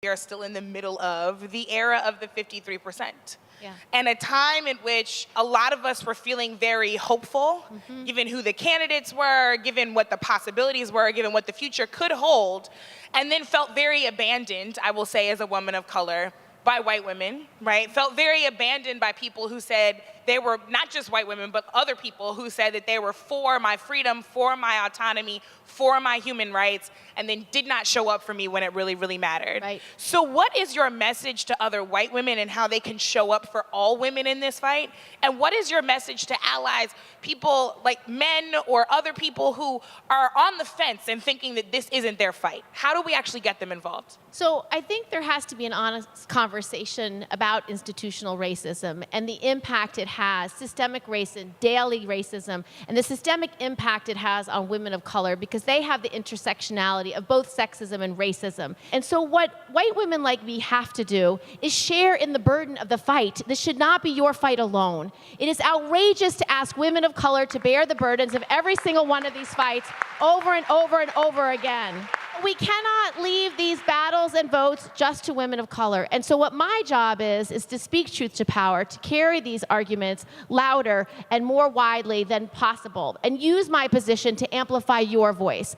We are still in the middle of the era of the 53%. Yeah. And a time in which a lot of us were feeling very hopeful, given who the candidates were, given what the possibilities were, given what the future could hold, and then felt very abandoned, I will say, as a woman of color, by white women, right? Felt very abandoned by people who said they were, not just white women, but other people who said that they were for my freedom, for my autonomy, for my human rights, and then did not show up for me when it really, really mattered. Right. So what is your message to other white women and how they can show up for all women in this fight? And what is your message to allies, people like men or other people who are on the fence and thinking that this isn't their fight? How do we actually get them involved? So I think there has to be an honest conversation about institutional racism and the impact it has, systemic racism, daily racism, and the systemic impact it has on women of color, because they have the intersectionality of both sexism and racism. And so what white women like me have to do is share in the burden of the fight. This should not be your fight alone. It is outrageous to ask women of color to bear the burdens of every single one of these fights over and over and over again. We cannot leave these battles and votes just to women of color. And so what my job is to speak truth to power, to carry these arguments louder and more widely than possible, and use my position to amplify your voice.